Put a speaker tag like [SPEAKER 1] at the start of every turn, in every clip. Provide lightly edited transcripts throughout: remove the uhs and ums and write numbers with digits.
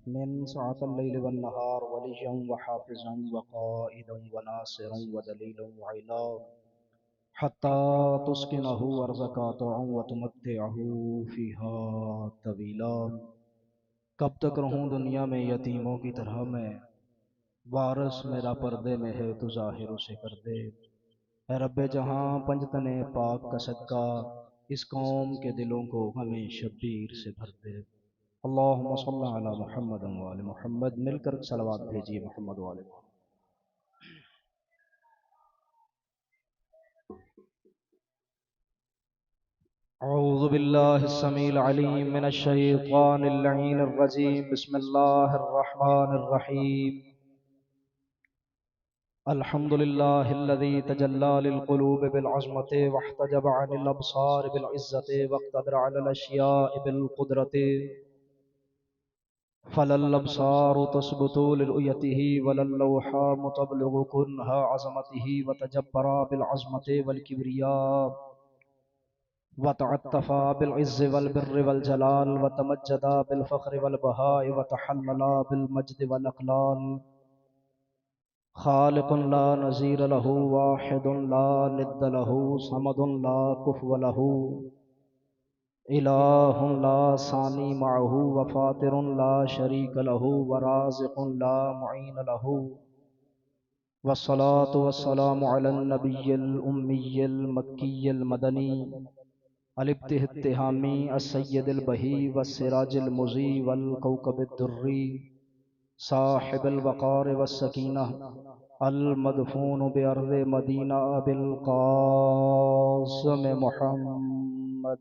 [SPEAKER 1] من ساعة الليل والنهار وليا وحافظا وقائدا وناصرا ودليلا وعينا حتى تسكنه أرضك طوعا وتمتعه فيها طويلا. کب تک رہوں دنیا میں یتیموں کی طرح میں، وارث میرا پردے میں ہے تو ظاہر اسے کر دے. اے رب جہاں پنجتن پاک کا صدقہ اس قوم کے دلوں کو ہمیں شبیر سے بھر دے. اللہم صلی علی محمد و آل محمد. مل کر صلوات بھیجیے محمد و آل محمد. اعوذ باللہ السمیع العلیم من الشیطان اللعین الرجیم. بسم اللہ الرحمن الرحیم. الحمد للہ الذی تجلی للقلوب بالعظمت واحتجب عن الابصار بالعزت واقتدر علی الاشیاء بالقدرت. فلا الابصار تثبت لرؤيته ولا اللوحام تبلغ كنها عظمته وتجبر بالعظمت والكبرياء وتعتفى بالعز والبر والجلال وتمجد بالفخر والبهاء وتحلل بالمجد والأقلال. خالق لا نظير له واحد لا ند له صمد لا كفو له الہ لا ثانی معه وفاطر لا شریک له ورازق لا معین له. والصلاة والسلام على النبی الأمی المکی المدنی الابتہ التہامی السید البہی والسراج المضی والکوكب الدری صاحب الوقار والسکینہ المدفون بأرض مدینہ بالقاسم محمد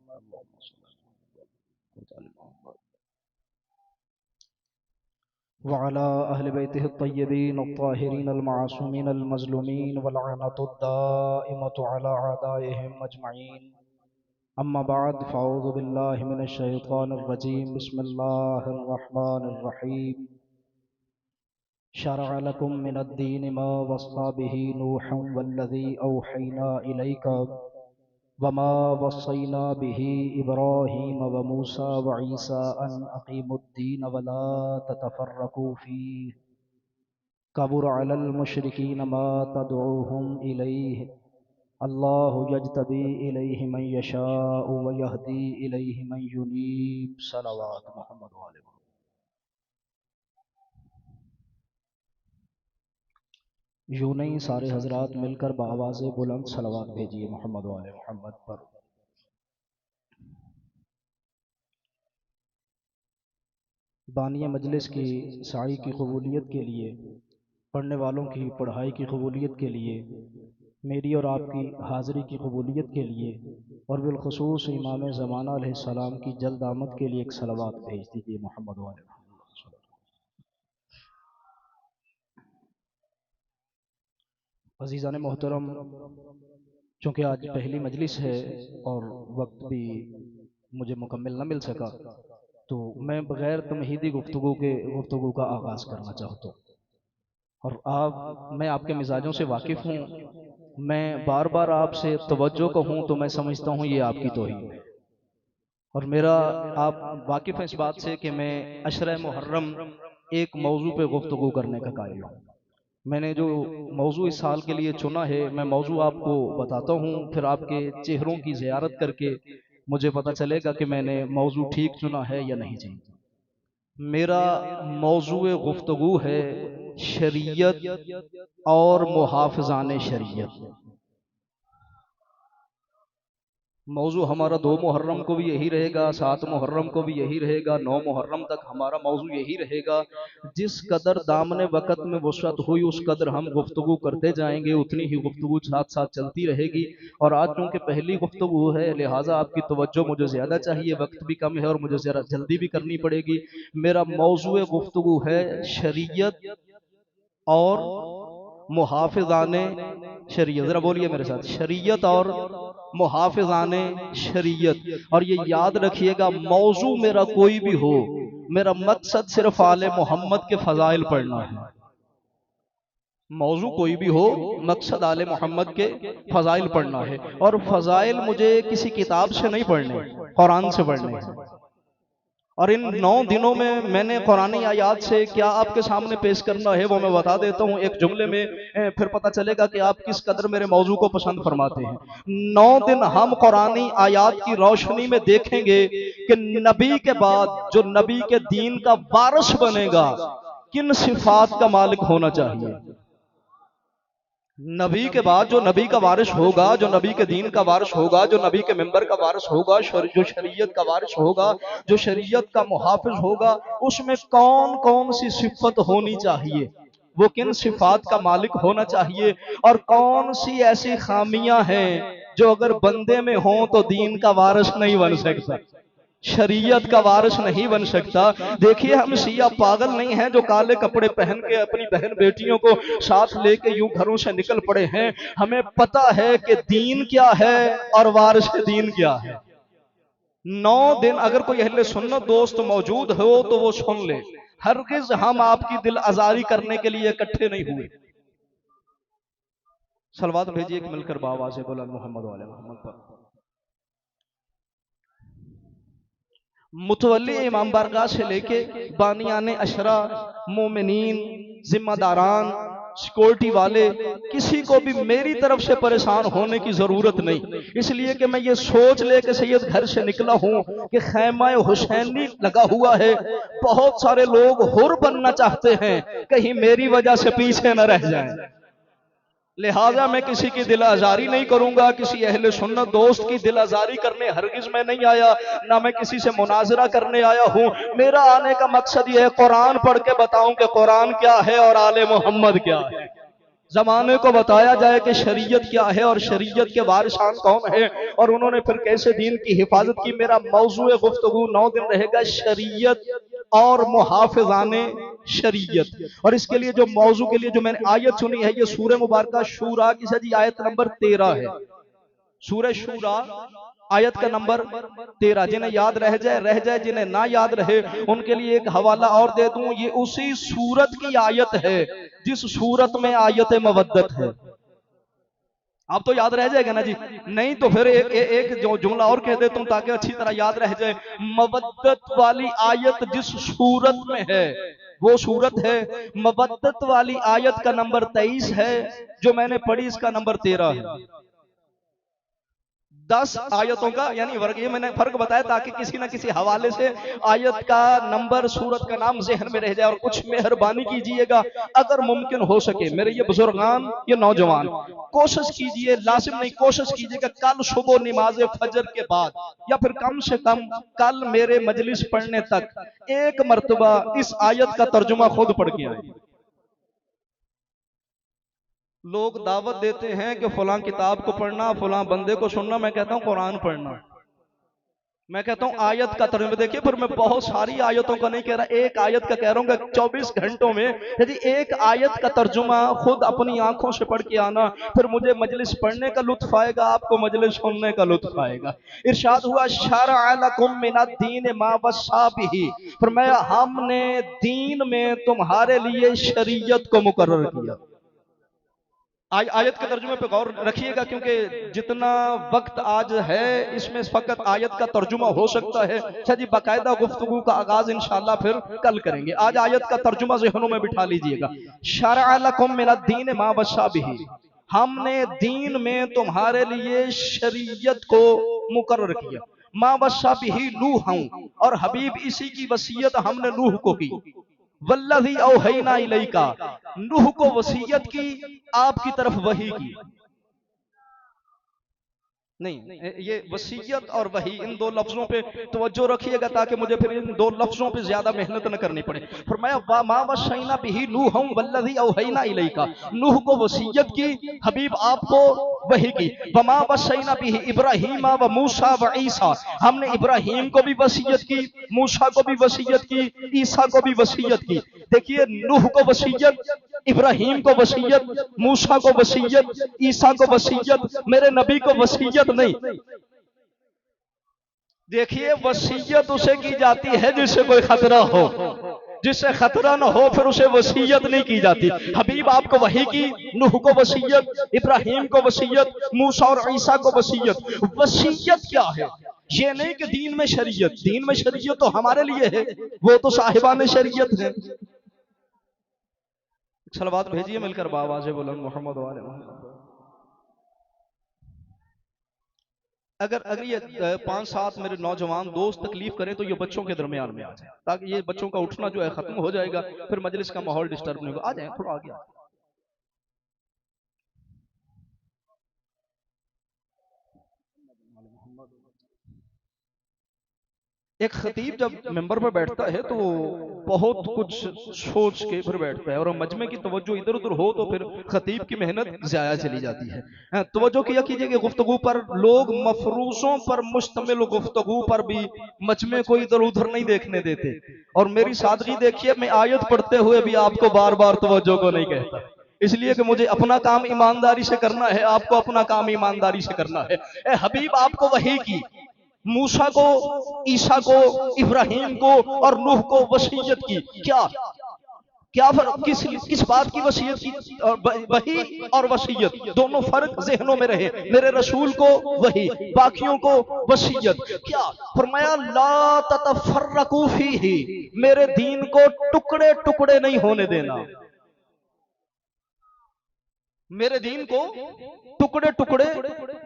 [SPEAKER 1] وعلى أهل بيته الطيبين الطاهرين المعصومين المظلومين واللعنة الدائمة على أعدائهم أجمعين. أما بعد فأعوذ بالله من الشيطان الرجيم. بسم الله الرحمن الرحيم. شرع لكم من الدين ما وصى به نوحا والذي أوحينا إليك وما وصينا به إبراهيم وموسى وعيسى أن أقيموا الدين ولا تتفرقوا فيه كبر على المشركين ما تدعوهم إليه الله يجتبي إليه من يشاء ويهدي إليه من ينيب. صلوات محمد وآل محمد. یوں نہیں سارے حضرات مل کر بآواز بلند صلوات بھیجیے محمد و آل محمد پر. بانی مجلس کی سعی کی قبولیت کے لیے، پڑھنے والوں کی پڑھائی کی قبولیت کے لیے، میری اور آپ کی حاضری کی قبولیت کے لیے، اور بالخصوص امام زمانہ علیہ السلام کی جلد آمد کے لیے ایک صلوات بھیج دیجیے محمد و آل محمد. عزیزان محترم، چونکہ آج پہلی مجلس ہے اور وقت بھی مجھے مکمل نہ مل سکا، تو میں بغیر تمہیدی گفتگو کا آغاز کرنا چاہتا ہوں. اور میں آپ کے مزاجوں سے واقف ہوں. میں بار بار آپ سے توجہ کہوں تو میں سمجھتا ہوں یہ آپ کی توہین ہے. اور میرا آپ واقف ہیں اس بات سے کہ میں عشرہ محرم ایک موضوع پہ گفتگو کرنے کا قائل ہوں. میں نے جو موضوع اس سال کے لیے چنا ہے، میں موضوع آپ کو بتاتا ہوں، پھر آپ کے چہروں کی زیارت کر کے مجھے پتہ چلے گا کہ میں نے موضوع ٹھیک چنا ہے یا نہیں چنا. میرا موضوع گفتگو ہے شریعت اور محافظان شریعت. موضوع ہمارا 2 محرم کو بھی یہی رہے گا، 7 محرم کو بھی یہی رہے گا، 9 محرم تک ہمارا موضوع یہی رہے گا. جس قدر دامن وقت میں وسعت ہوئی اس قدر ہم گفتگو کرتے جائیں گے، اتنی ہی گفتگو ساتھ ساتھ چلتی رہے گی. اور آج چونکہ پہلی گفتگو ہے لہٰذا آپ کی توجہ مجھے زیادہ چاہیے، وقت بھی کم ہے اور مجھے ذرا جلدی بھی کرنی پڑے گی. میرا موضوع گفتگو ہے شریعت اور محافظان شریعت. ذرا بولیے میرے ساتھ، شریعت اور محافظان شریعت. اور یہ یاد رکھیے گا موضوع میرا کوئی بھی ہو، میرا مقصد صرف آل محمد کے فضائل پڑھنا ہے. موضوع کوئی بھی ہو، مقصد آل محمد کے فضائل پڑھنا ہے. اور فضائل مجھے کسی کتاب سے نہیں پڑھنے، قرآن سے پڑھنے ہیں. اور ان 9 دنوں میں میں نے قرآنی آیات سے کیا آپ کے سامنے پیش کرنا ہے وہ میں بتا دیتا ہوں ایک جملے میں، پھر پتہ چلے گا کہ آپ کس قدر میرے موضوع کو پسند فرماتے ہیں۔ 9 دن ہم قرآنی آیات کی روشنی میں دیکھیں گے کہ نبی کے بعد جو نبی کے دین کا وارث بنے گا کن صفات کا مالک ہونا چاہیے۔ نبی کے بعد جو نبی کا وارث ہوگا، جو نبی کے دین کا وارث ہوگا، جو نبی کے منبر کا وارث ہوگا، جو شریعت کا وارث ہوگا، جو شریعت کا محافظ ہوگا، اس میں کون کون سی صفت ہونی چاہیے، وہ کن صفات کا مالک ہونا چاہیے، اور کون سی ایسی خامیاں ہیں جو اگر بندے میں ہوں تو دین کا وارث نہیں بن سکتا، شریعت کا وارث نہیں بن سکتا۔ دیکھیے ہم شیعہ پاگل نہیں ہیں جو کالے کپڑے پہن کے اپنی بہن بیٹیوں کو ساتھ لے کے یوں گھروں سے نکل پڑے ہیں، ہمیں پتہ ہے کہ دین کیا ہے اور وارث دین کیا ہے۔ 9 دن اگر کوئی اہل سنت دوست موجود ہو تو وہ سن لے، ہرگز ہم آپ کی دل آزاری کرنے کے لیے اکٹھے نہیں ہوئے۔ صلوات بھیجیے کہ مل کر باواز بلند محمد والے محمد پر۔ متولی امام بارگاہ سے لے کے بانیان اشرا، مومنین، ذمہ داران، سیکورٹی والے، کسی کو بھی میری طرف سے پریشان ہونے کی ضرورت نہیں، اس لیے کہ میں یہ سوچ لے کہ سید گھر سے نکلا ہوں کہ خیمہ حسینی لگا ہوا ہے، بہت سارے لوگ حر بننا چاہتے ہیں، کہیں میری وجہ سے پیچھے نہ رہ جائیں، لہٰذا میں کسی کی دل آزاری نہیں کروں گا، کسی اہل سنت دوست کی دل آزاری کرنے ہرگز میں نہیں آیا، نہ میں کسی سے مناظرہ کرنے آیا ہوں۔ میرا آنے کا مقصد یہ ہے قرآن پڑھ کے بتاؤں کہ قرآن کیا ہے اور آل محمد کیا ہے، زمانے کو بتایا جائے کہ شریعت کیا ہے اور شریعت کے وارثان کون ہیں اور انہوں نے پھر کیسے دین کی حفاظت کی۔ میرا موضوع گفتگو 9 دن رہے گا شریعت اور محافظان شریعت، اور اس کے لیے جو موضوع کے لیے جو میں نے آیت چنی ہے یہ سورہ مبارکہ شورا کی سجی آیت نمبر 13 ہے، سورہ شورا آیت کا نمبر 13۔ جنہیں یاد رہ جائے، جنہیں نہ یاد رہے ان کے لیے ایک حوالہ اور دے دوں، یہ اسی سورت کی آیت ہے جس سورت میں آیت مودت ہے۔ اب تو یاد رہ جائے گا نا جی، نہیں تو پھر ایک جملہ اور کہہ دیتا ہوں تاکہ اچھی طرح یاد رہ جائے۔ مودت والی آیت جس سورت میں ہے وہ سورت ہے، مودت والی آیت کا نمبر 23 ہے، جو میں نے پڑھی اس کا نمبر 13 ہے۔ 10 آیتوں کا یعنی یہ میں نے فرق بتایا تاکہ کسی نہ کسی حوالے سے آیت کا نمبر، سورت کا نام ذہن میں رہ جائے، اور کچھ مہربانی کیجئے گا اگر ممکن ہو سکے، میرے یہ بزرگان، یہ نوجوان، کوشش کیجئے، لازم نہیں، کوشش کیجئے کہ کل صبح نماز فجر کے بعد یا پھر کم سے کم کل میرے مجلس پڑھنے تک ایک مرتبہ اس آیت کا ترجمہ خود پڑھ کے آئیں۔ لوگ دعوت دیتے ہیں کہ فلاں کتاب کو پڑھنا، فلاں بندے کو سننا، میں کہتا ہوں قرآن پڑھنا، میں کہتا ہوں آیت کا ترجمہ۔ دیکھیں پھر میں بہت ساری آیتوں کا نہیں کہہ رہا، ایک آیت کا کہہ رہا ہوں کہ 24 گھنٹوں میں یعنی ایک آیت کا ترجمہ خود اپنی آنکھوں سے پڑھ کے آنا، پھر مجھے مجلس پڑھنے کا لطف آئے گا، آپ کو مجلس سننے کا لطف آئے گا۔ ارشاد ہوا شرع لکم من الدین ما وصی بہ، فرمایا ہم نے دین میں تمہارے لیے شریعت کو مقرر کیا۔ آیت کے ترجمے پہ غور رکھیے گا کیونکہ جتنا وقت آج ہے اس میں فقط آیت کا ترجمہ ہو سکتا ہے، اچھا جی باقاعدہ گفتگو کا آغاز انشاءاللہ پھر کل کریں گے، آج آیت کا ترجمہ ذہنوں میں بٹھا لیجئے گا۔ شرع لکم من الدین ما وصی بہ، ہم نے دین میں تمہارے لیے شریعت کو مقرر کیا۔ ما وصی بہ نوحا، اور حبیب اسی کی وصیت ہم نے نوح کو کی۔ والذی اوحینا الیک، نوح کو وصیت کی، آپ کی طرف وحی کی۔ نہیں، یہ وصیت اور وحی ان دو لفظوں پہ توجہ رکھیے گا تاکہ مجھے پھر ان دو لفظوں پہ زیادہ محنت نہ کرنی پڑے۔ فرمایا ما وصینا بہ نوحا والذی اوحینا الیک، نوح کو وصیت کی، حبیب آپ کو وحی کی۔ وما وصینا بہ ابراہیم و موسیٰ و عیسیٰ، ہم نے ابراہیم کو بھی وصیت کی، موسیٰ کو بھی وصیت کی، عیسیٰ کو بھی وصیت کی۔ دیکھیے نوح کو وصیت، ابراہیم کو وصیت، موسیٰ کو وصیت، عیسیٰ کو وصیت، میرے نبی کو وصیت نہیں۔ دیکھیے وصیت اسے کی جاتی ہے جس سے کوئی خطرہ ہو، جس سے خطرہ نہ ہو پھر اسے وصیت نہیں کی جاتی۔ حبیب آپ کو وحی کی، نوح کو وصیت، ابراہیم کو وصیت، موسیٰ اور عیسیٰ کو وصیت۔ وصیت کیا ہے؟ یہ نہیں کہ دین میں شریعت تو ہمارے لیے ہے، وہ تو صاحبان شریعت ہیں۔ صلوات بھیجیے مل کر بآواز بلند محمد والے محمد۔ اگر یہ 5-7 میرے نوجوان دوست تکلیف کریں تو یہ بچوں کے درمیان میں آ جائیں، تاکہ یہ بچوں کا اٹھنا جو ہے ختم ہو جائے گا، پھر مجلس کا ماحول ڈسٹرب نہیں ہوگا۔ آ جائیں تھوڑا آگے۔ ایک خطیب جب ممبر پر بیٹھتا ہے تو وہ بہت کچھ سوچ کے پھر بیٹھتا ہے، اور مجمع کی توجہ ادھر ادھر ہو تو پھر خطیب کی محنت ضائع چلی جاتی ہے۔ توجہ کیا کیجئے کہ گفتگو پر لوگ مفروضوں پر مشتمل گفتگو پر بھی مجمع کو ادھر ادھر نہیں دیکھنے دیتے، اور میری سادگی دیکھیے، میں آیت پڑھتے ہوئے بھی آپ کو بار بار توجہ کو نہیں کہتا، اس لیے کہ مجھے اپنا کام ایمانداری سے کرنا ہے، آپ کو اپنا کام ایمانداری سے کرنا ہے۔ اے حبیب آپ کو وحی کی، موسیٰ کو، عیسیٰ کو، ابراہیم کو اور نوح کو وصیت کی، کیا فرق، کس بات کی وصیت کی؟ وحی اور وصیت دونوں فرق ذہنوں میں رہے۔ میرے رسول کو وحی، باقیوں کو وصیت۔ کیا فرمایا؟ لا تتفرقوا فیہ، میرے دین کو ٹکڑے ٹکڑے نہیں ہونے دینا، میرے دین کو ٹکڑے ٹکڑے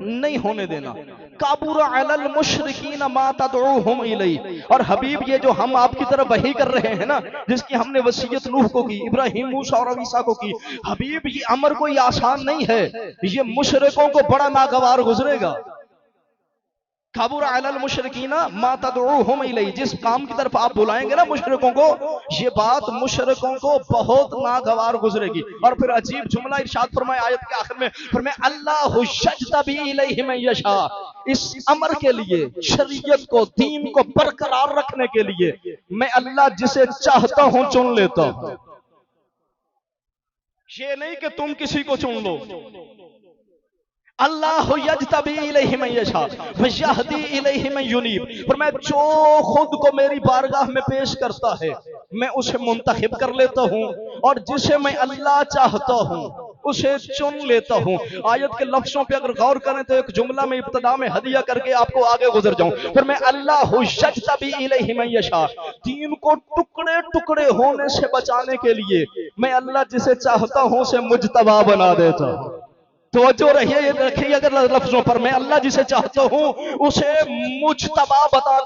[SPEAKER 1] نہیں ہونے دینا۔ کابر علی المشرکین ما تدعوہم الی، اور حبیب یہ جو ہم آپ کی طرف وحی کر رہے ہیں نا، جس کی ہم نے وصیت نوح کو کی، ابراہیم، موسیٰ اور عیسیٰ کو کی، حبیب یہ امر کوئی آسان نہیں ہے، یہ مشرکوں کو بڑا ناگوار گزرے گا۔ کابر علی المشرکین ما تدعوہم الی، جس کام کی طرف آپ بلائیں گے نا مشرکوں کو، یہ بات مشرکوں کو بہت ناگوار گزرے گی۔ اور پھر عجیب جملہ ارشاد فرمائے آیت کے آخر میں، فرمائے اللہ یجتبی الیہ من یشاء، اس امر کے لیے، شریعت کو، دین کو برقرار رکھنے کے لیے میں اللہ جسے چاہتا ہوں چن لیتا ہوں۔ یہ نہیں کہ تم کسی کو چن لو، اللہ یجتبی الیہ من یشاء ویہدی الیہ من ینیب، فرمایا جو خود کو میری بارگاہ میں پیش کرتا ہے میں اسے منتخب کر لیتا ہوں، اور جسے میں اللہ چاہتا ہوں اسے چن لیتا ہوں۔ آیت کے لفظوں پہ اگر غور کریں تو ایک جملہ میں ابتدا میں ہدیہ کر کے آپ کو آگے گزر جاؤں، پھر میں اللہ یجتبی الیہ من یشاء، دین کو ٹکڑے ٹکڑے ہونے سے بچانے کے لیے میں اللہ جسے چاہتا ہوں اسے مجتبی بنا دیتا ہوں۔ توجہ رکھیے اگر لفظوں پر، میں اللہ جسے چاہتا ہوں اسے مجتبی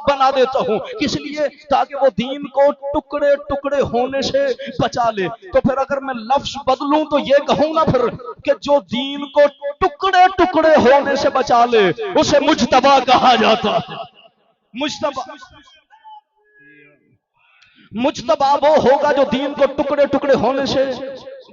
[SPEAKER 1] بنا دیتا ہوں، کس لیے؟ تاکہ وہ دین کو ٹکڑے ٹکڑے ہونے سے بچا لے۔ تو پھر اگر میں لفظ بدلوں تو یہ کہوں گا پھر کہ جو دین کو ٹکڑے ٹکڑے ہونے سے بچا لے اسے مجتبی کہا جاتا ہے۔ مجتبی وہ ہوگا جو دین کو ٹکڑے ٹکڑے ہونے سے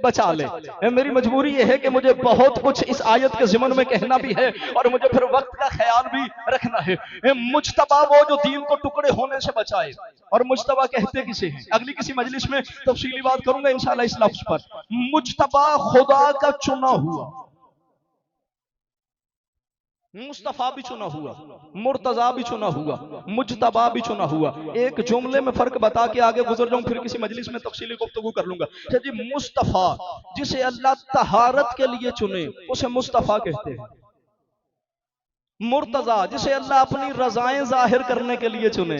[SPEAKER 1] بچا لے۔ میری مجبوری یہ ہے کہ مجھے بہت کچھ اس آیت کے ضمن میں کہنا بھی ہے، اور مجھے پھر وقت کا خیال بھی رکھنا ہے۔ مجتبی وہ جو دین کو ٹکڑے ہونے سے بچائے، اور مجتبی کہتے کسے ہیں اگلی کسی مجلس میں تفصیلی بات کروں گا انشاءاللہ اس لفظ پر۔ مجتبی خدا کا چنا ہوا، مصطفیٰ بھی چنا ہوا، مرتضیٰ بھی چنا ہوا، مجتبیٰ بھی چنا ہوا۔ ایک جملے میں فرق بتا کے آگے گزر جاؤں، پھر کسی مجلس میں تفصیلی گفتگو کر لوں گا۔ جی مصطفیٰ جسے اللہ طہارت کے لیے چنے اسے مصطفیٰ کہتے ہیں، مرتضیٰ جسے اللہ اپنی رضائیں ظاہر کرنے کے لیے چنے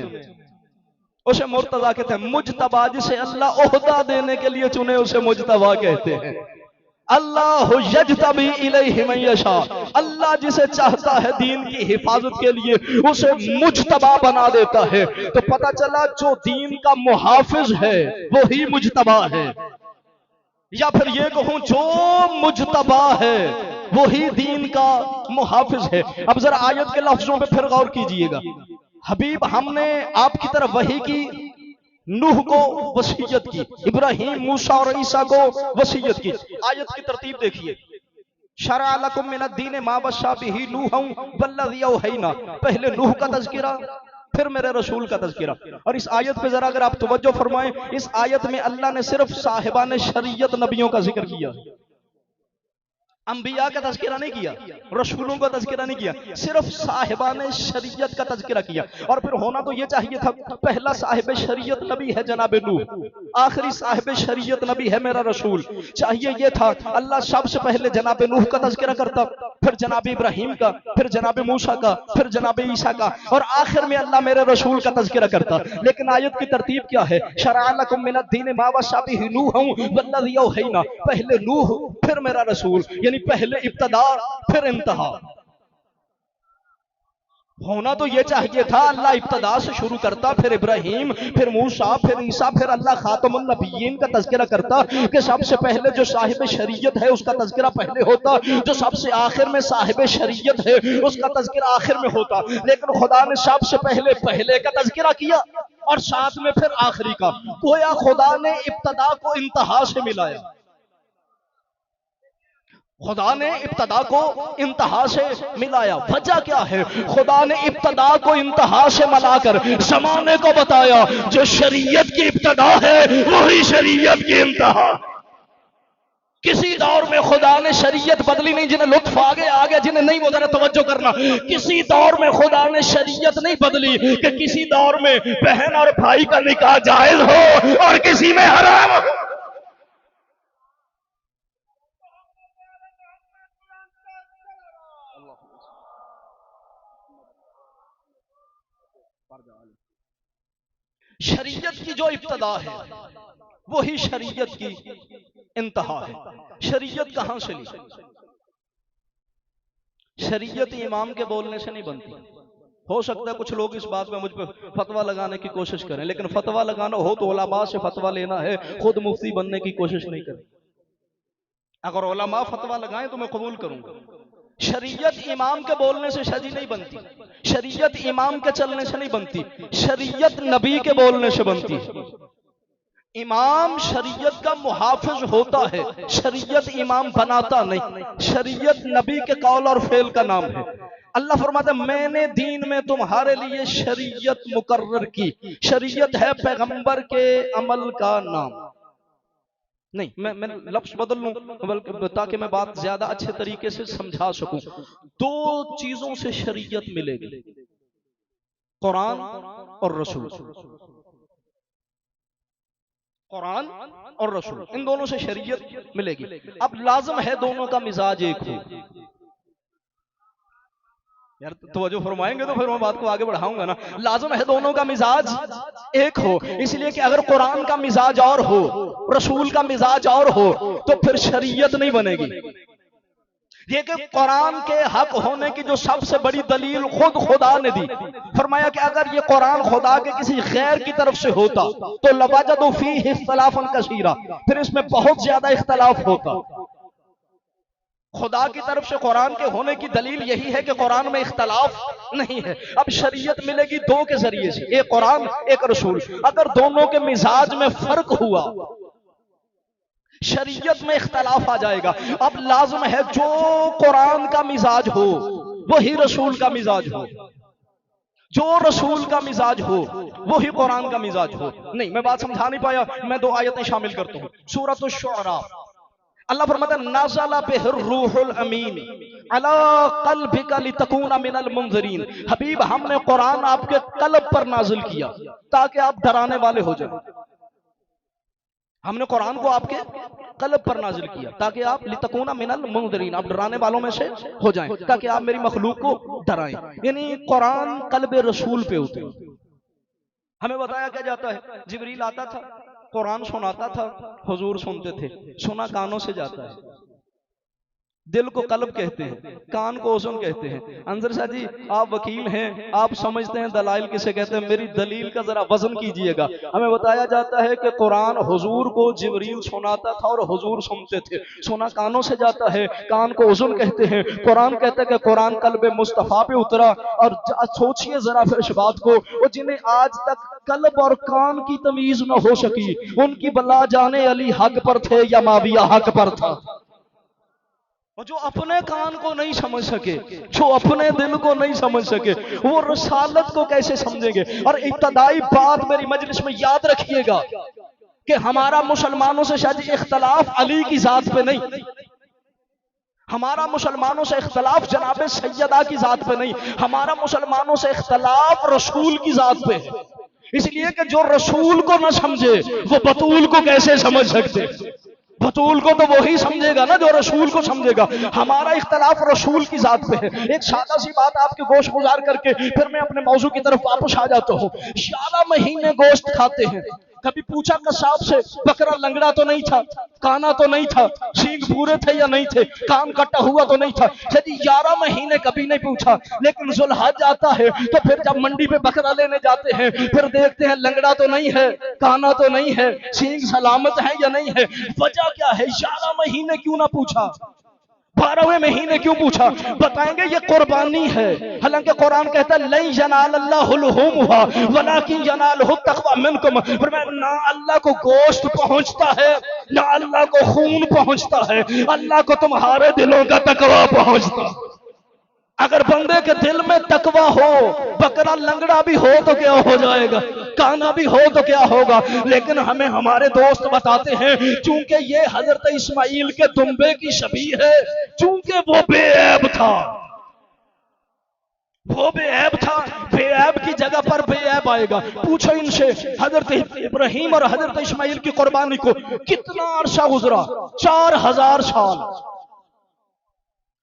[SPEAKER 1] اسے مرتضیٰ کہتے ہیں، مجتبیٰ جسے اللہ عہدہ دینے کے لیے چنے اسے مجتبیٰ کہتے ہیں۔ اللہ یجتبی الیہ من یشاء، اللہ جسے چاہتا ہے دین کی حفاظت کے لیے اسے مجتبی بنا دیتا ہے۔ تو پتہ چلا جو دین کا محافظ ہے وہی مجتبی ہے، یا پھر یہ کہوں جو مجتبی ہے وہی دین کا محافظ ہے۔ اب ذرا آیت کے لفظوں پہ پھر غور کیجئے گا۔ حبیب ہم نے آپ کی طرف وحی کی، نوح کو وصیت کی، ابراہیم، موسیٰ اور عیسیٰ کو وصیت کی۔ آیت کی ترتیب دیکھیے، شرع لکم من الدین ما وصی بہ نوحا والذی اوحینا، پہلے نوح کا تذکرہ پھر میرے رسول کا تذکرہ۔ اور اس آیت پہ ذرا اگر آپ توجہ فرمائیں، اس آیت میں اللہ نے صرف صاحبان شریعت نبیوں کا ذکر کیا، انبیاء کا تذکرہ نہیں کیا، رسولوں کا تذکرہ نہیں کیا، صرف صاحبان شریعت کا تذکرہ کیا۔ اور پھر ہونا تو یہ چاہیے تھا، پہلا صاحب شریعت نبی ہے جناب نوح، آخری صاحب شریعت نبی ہے میرا رسول۔ چاہیے یہ تھا اللہ سب سے پہلے جناب نوح کا تذکرہ کرتا، پھر جناب ابراہیم کا، پھر جناب موسیٰ کا، پھر جناب عیسیٰ کا، اور آخر میں اللہ میرے رسول کا تذکرہ کرتا۔ لیکن آیت کی ترتیب کیا ہے؟ شرع لکم من الدین ما وصی بہ نوحا والذی اوحینا، پہلے نوح پھر میرا رسول، یعنی پہلے ابتدا پھر انتہا۔ ہونا تو یہ چاہیے تھا اللہ ابتدا سے شروع کرتا، پھر ابراہیم، پھر موسیٰ، پھر عیسیٰ، پھر اللہ خاتم النبیین کا تذکرہ کرتا، کہ سب سے پہلے جو صاحب شریعت ہے اس کا تذکرہ پہلے ہوتا، جو سب سے آخر میں صاحب شریعت ہے اس کا تذکرہ آخر میں ہوتا۔ لیکن خدا نے سب سے پہلے کا تذکرہ کیا اور ساتھ میں پھر آخری کا، گویا خدا نے ابتدا کو انتہا سے ملایا، خدا نے ابتدا کو انتہا سے ملایا۔ وجہ کیا ہے؟ خدا نے ابتدا کو انتہا سے ملا کر زمانے کو بتایا جو شریعت کی ابتدا ہے وہی شریعت کی انتہا۔ کسی دور میں خدا نے شریعت بدلی نہیں، جنہیں لطف آگے جنہیں نہیں وہ ذرا توجہ کرنا، کسی دور میں خدا نے شریعت نہیں بدلی کہ کسی دور میں بہن اور بھائی کا نکاح جائز ہو اور کسی میں حرام ہو۔ شریعت کی جو ابتدا ہے وہی شریعت کی انتہا ہے۔ شریعت کہاں سے لی؟ شریعت امام کے بولنے سے نہیں بنتی۔ ہو سکتا ہے کچھ لوگ اس بات میں مجھ پہ فتویٰ لگانے کی کوشش کریں، لیکن فتویٰ لگانا ہو تو علماء سے فتویٰ لینا ہے، خود مفتی بننے کی کوشش نہیں کریں۔ اگر علماء فتویٰ لگائیں تو میں قبول کروں گا۔ شریعت امام کے بولنے سے شجی نہیں بنتی، شریعت امام کے چلنے سے نہیں بنتی، شریعت نبی کے بولنے سے بنتی ہے۔ امام شریعت کا محافظ ہوتا ہے، شریعت امام بناتا نہیں، شریعت نبی کے قول اور فعل کا نام ہے۔ اللہ فرماتا ہے میں نے دین میں تمہارے لیے شریعت مقرر کی، شریعت ہے پیغمبر کے عمل کا نام۔ نہیں میں لفظ بدل لوں بلکہ تاکہ میں بات زیادہ اچھے طریقے سے سمجھا سکوں۔ دو چیزوں سے شریعت ملے گی، قرآن اور رسول، قرآن اور رسول، ان دونوں سے شریعت ملے گی۔ اب لازم ہے دونوں کا مزاج ایک ہو۔ یار توجہ فرمائیں گے تو پھر میں بات کو آگے بڑھاؤں گا نا۔ لازم ہے دونوں کا مزاج ایک ہو، اس لیے کہ اگر قرآن کا مزاج اور ہو، رسول کا مزاج اور ہو تو پھر شریعت نہیں بنے گی۔ یہ کہ قرآن کے حق ہونے کی جو سب سے بڑی دلیل خود خدا نے دی، فرمایا کہ اگر یہ قرآن خدا کے کسی غیر کی طرف سے ہوتا تو لَوَجَدُوا فِيهِ اخْتِلَافًا كَثِيرًا، پھر اس میں بہت زیادہ اختلاف ہوتا۔ خدا کی طرف سے قرآن کے ہونے کی دلیل یہی ہے کہ قرآن میں اختلاف نہیں ہے۔ اب شریعت ملے گی دو کے ذریعے سے، ایک قرآن ایک رسول۔ اگر دونوں کے مزاج میں فرق ہوا شریعت میں اختلاف آ جائے گا۔ اب لازم ہے جو قرآن کا مزاج ہو وہی رسول کا مزاج ہو، جو رسول کا مزاج ہو وہی قرآن کا مزاج ہو۔ نہیں میں بات سمجھا نہیں پایا، میں دو آیتیں شامل کرتا ہوں۔ سورۃ الشعراء، اللہ فرماتا ہے نازل بہ الروح الامین علی قلبک لتکون من المنذرین، حبیب ہم نے قرآن آپ کے قلب پر نازل کیا تاکہ آپ ڈرانے والے ہو جائیں۔ ہم نے قرآن کو آپ کے قلب پر نازل کیا تاکہ آپ لتکون من المنذرین، آپ ڈرانے والوں میں سے ہو جائیں، تاکہ آپ میری مخلوق کو ڈرائیں۔ یعنی قرآن قلب رسول پہ ہوتے ہیں۔ ہمیں بتایا کیا جاتا ہے، جبریل آتا تھا، قرآن سناتا تھا، حضور سنتے تھے۔ سنا کانوں سے جاتا ہے، دل کو قلب کہتے ہیں، کان کو اذن کہتے ہیں۔ انظر شاہ جی آپ وکیل ہیں، آپ سمجھتے ہیں دلائل کسے کہتے ہیں، میری دلیل کا ذرا وزن کیجئے گا۔ ہمیں بتایا جاتا ہے کہ قرآن حضور کو جبریل سناتا تھا اور حضور سنتے تھے۔ سنا کانوں سے جاتا ہے، کان کو اذن کہتے ہیں۔ قرآن کہتا ہے کہ قرآن قلب مصطفیٰ پہ اترا، اور سوچئے ذرا پھر اس بات کو، وہ جنہیں آج تک قلب اور کان کی تمیز نہ ہو سکی، ان کی بلا جانے علی حق پر تھے یا معاویہ حق پر تھا۔ اور جو اپنے کان کو نہیں سمجھ سکے، جو اپنے دل کو نہیں سمجھ سکے، وہ رسالت کو کیسے سمجھیں گے؟ اور ابتدائی بات میری مجلس میں یاد رکھیے گا کہ ہمارا مسلمانوں سے شاید اختلاف علی کی ذات پہ نہیں، ہمارا مسلمانوں سے اختلاف جناب سیدہ کی ذات پہ نہیں، ہمارا مسلمانوں سے اختلاف رسول کی ذات پہ ہے۔ اس لیے کہ جو رسول کو نہ سمجھے وہ بطول کو کیسے سمجھ سکتے؟ بطول کو تو وہی سمجھے گا نا جو رسول کو سمجھے گا۔ ہمارا اختلاف رسول کی ذات پہ ہے۔ ایک سادہ سی بات آپ کے گوشت گزار کر کے پھر میں اپنے موضوع کی طرف واپس آ جاتا ہوں۔ 11 مہینے گوشت کھاتے ہیں، کبھی پوچھا قصاب سے بکرا لنگڑا تو نہیں تھا، کانا تو نہیں تھا، سینگ پورے تھے یا نہیں تھے، کان کٹا ہوا تو نہیں تھا؟ یعنی 11 مہینے کبھی نہیں پوچھا۔ لیکن ذوالحج آتا ہے تو پھر جب منڈی پہ بکرا لینے جاتے ہیں پھر دیکھتے ہیں لنگڑا تو نہیں ہے، کانا تو نہیں ہے، سینگ سلامت ہے یا نہیں ہے۔ وجہ کیا ہے؟ 11 مہینے کیوں نہ پوچھا؟ 12ویں مہینے کیوں پوچھا؟ بتائیں گے یہ قربانی ہے۔ حالانکہ قرآن کہتا ہے لَن يَنَالَ اللَّهُ لُحُومُهَا وَلَٰكِن يَنَالُهُ التَّقْوَىٰ مِنكُمْ۔ فرمایا نہ اللہ کو گوشت پہنچتا ہے نہ اللہ کو خون پہنچتا ہے، اللہ کو تمہارے دلوں کا تقویٰ پہنچتا ہے۔ اگر بندے کے دل میں تقویٰ ہو، بکرا لنگڑا بھی ہو تو کیا ہو جائے گا، کانا بھی ہو تو کیا ہوگا۔ لیکن ہمیں ہمارے دوست بتاتے ہیں چونکہ یہ حضرت اسماعیل کے دمبے کی شبیہ ہے، چونکہ وہ بے عیب تھا، وہ بے عیب تھا، بے عیب کی جگہ پر بے عیب آئے گا۔ پوچھو ان سے حضرت ابراہیم اور حضرت اسماعیل کی قربانی کو کتنا عرصہ گزرا؟ 4000 سال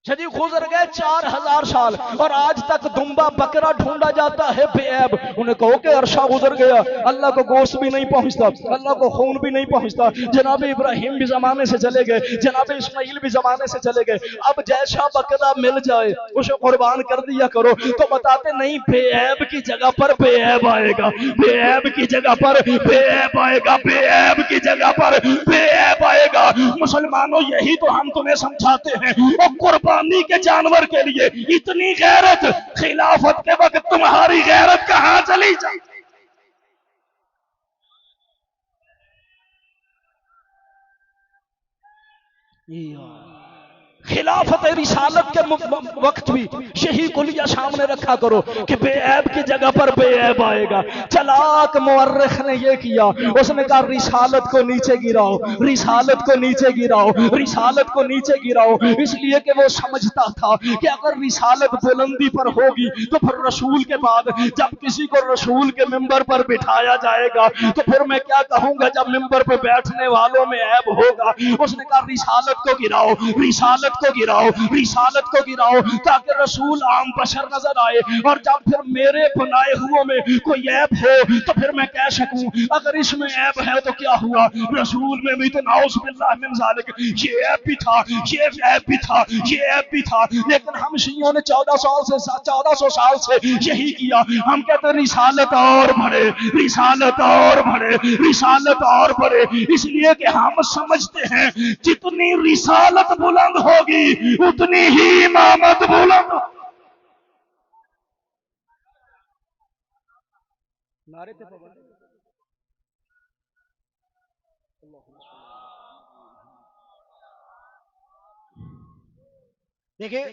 [SPEAKER 1] جدی گزر گئے 4000 سال، اور آج تک دمبا بکرا ڈھونڈا جاتا ہے بے عیب۔ انہیں کہو کہ عرصہ گزر گیا، اللہ کو گوشت بھی نہیں پہنچتا، اللہ کو خون بھی نہیں پہنچتا۔ جناب ابراہیم بھی زمانے سے چلے گئے، جناب اسماعیل بھی زمانے سے چلے گئے، اب جیسا بکرا مل جائے اسے قربان کر دیا کرو۔ تو بتاتے نہیں بے عیب کی جگہ پر بے عیب آئے گا، بے عیب کی جگہ پر بے عیب آئے گا، بے عیب کی جگہ پر بے عیب آئے گا۔ مسلمانوں یہی تو ہم تمہیں سمجھاتے ہیں، اور قربانی کے جانور کے لیے اتنی غیرت، خلافت کے وقت تمہاری غیرت کہاں چلی جائے؟ خلافت رسالت کے وقت بھی یہی کلیہ سامنے رکھا کرو کہ بے عیب کی جگہ پر بے عیب آئے گا۔ چلاک مورخ نے یہ کیا، اس نے کہا رسالت کو نیچے گراؤ، رسالت کو نیچے گراؤ، رسالت کو نیچے گراؤ، اس لیے کہ وہ سمجھتا تھا کہ اگر رسالت بلندی پر ہوگی تو پھر رسول کے بعد جب کسی کو رسول کے ممبر پر بٹھایا جائے گا تو پھر میں کیا کہوں گا جب ممبر پہ بیٹھنے والوں میں عیب ہوگا۔ اس نے کہا رسالت کو گراؤ، رسالت کو گراؤ، رسالت کو گراؤ، تاکہ رسول عام بشر نظر آئے، اور جب پھر میرے بنائے ہوئے میں کوئی عیب ہو تو پھر میں کہہ سکوں اگر اس میں عیب ہے تو کیا ہوا، رسول میں بھی تو نعوذ باللہ من ذالک یہ عیب بھی تھا، یہ عیب بھی تھا، یہ عیب بھی تھا۔ لیکن ہم شیعوں نے 1400 سال سے یہی کیا، ہم کہتے ہیں رسالت اور بڑھے، رسالت اور بڑھے، رسالت اور بڑھے، اس لیے کہ ہم سمجھتے ہیں جتنی رسالت بلند ہوگی اتنی ہی امامت بلند ہوگی۔ نعرے تے پابند دیکھیں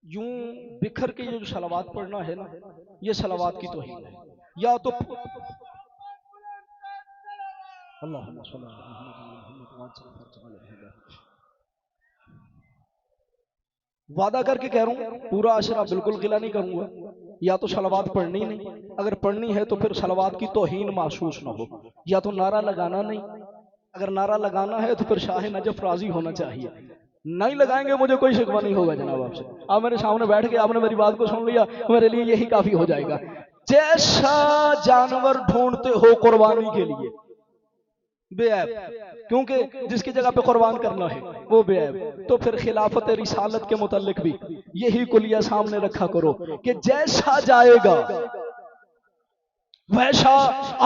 [SPEAKER 1] یوں بکھر کے یہ جو صلوات پڑھنا ہے نا، یہ صلوات کی توہین ہے۔ یا تو اللہم صلی اللہ علیہ وسلم، وعدہ کر کے کہہ رہا ہوں پورا عشرہ بالکل غلا نہیں کروں گا۔ یا تو صلوات پڑھنی نہیں، اگر پڑھنی ہے تو پھر صلوات کی توہین محسوس نہ ہو، یا تو نعرہ لگانا نہیں، اگر نعرہ لگانا ہے تو پھر شاہ نجف راضی ہونا چاہیے، نہیں لگائیں گے مجھے کوئی شکوہ نہیں ہوگا جناب آپ سے۔ آپ میرے سامنے بیٹھ کے آپ نے میری بات کو سن لیا، میرے لیے یہی کافی ہو جائے گا۔ جیسا جانور ڈھونڈتے ہو قربانی کے لیے بے عیب، کیونکہ جس کی جگہ پہ قربان کرنا ہے وہ بے عیب، تو پھر خلافت رسالت کے متعلق بھی یہی کلیہ سامنے رکھا کرو کہ جیسا جائے گا ویسا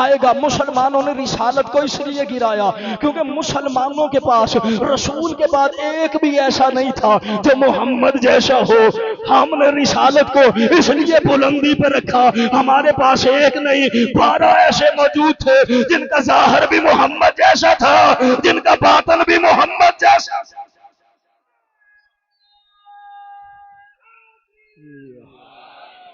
[SPEAKER 1] آئے گا۔ مسلمانوں نے رسالت کو اس لیے گرایا کیونکہ مسلمانوں کے پاس رسول کے بعد ایک بھی ایسا نہیں تھا جو محمد جیسا ہو۔ ہم نے رسالت کو اس لیے بلندی پہ رکھا، ہمارے پاس ایک نہیں 12 ایسے موجود تھے جن کا ظاہر بھی محمد جیسا تھا، جن کا باطن بھی محمد جیسا تھا۔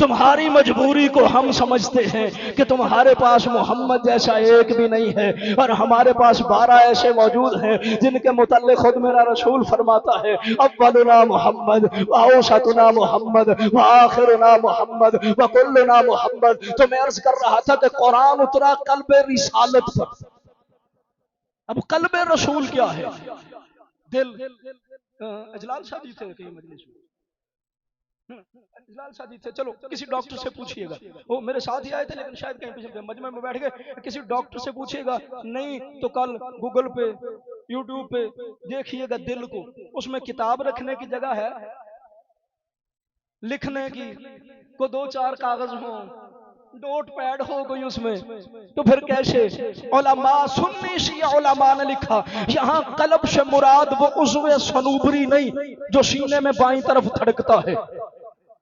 [SPEAKER 1] تمہاری مجبوری کو ہم سمجھتے ہیں کہ تمہارے پاس محمد جیسا ایک بھی نہیں ہے، اور ہمارے پاس 12 ایسے موجود ہیں جن کے متعلق خود میرا رسول فرماتا ہے اولنا محمد واوسطنا محمد وآخرنا محمد وکلنا محمد۔ تو میں عرض کر رہا تھا کہ قرآن اترا قلب رسالت پر۔ اب قلب رسول کیا ہے؟ دل۔ اجلال شاہ جی تھے کہیں مجلس میں، اجلال شاہ جی تھے، چلو کسی ڈاکٹر سے پوچھئے گا، وہ میرے ساتھ ہی آئے تھے لیکن شاید کہیں پیچھے مجمع میں بیٹھ گئے، کسی ڈاکٹر سے پوچھئے گا، نہیں تو کل گوگل پہ یوٹیوب پہ دیکھئے گا دل کو، اس میں کتاب رکھنے کی جگہ ہے، لکھنے کی کو 2-4 کاغذ ہوں، نوٹ پیڈ ہو گئی اس میں، تو پھر کیسے؟ علماء سنی شیعہ علماء نے لکھا یہاں قلب سے مراد وہ عضو صنوبری نہیں جو سینے میں بائیں طرف دھڑکتا ہے۔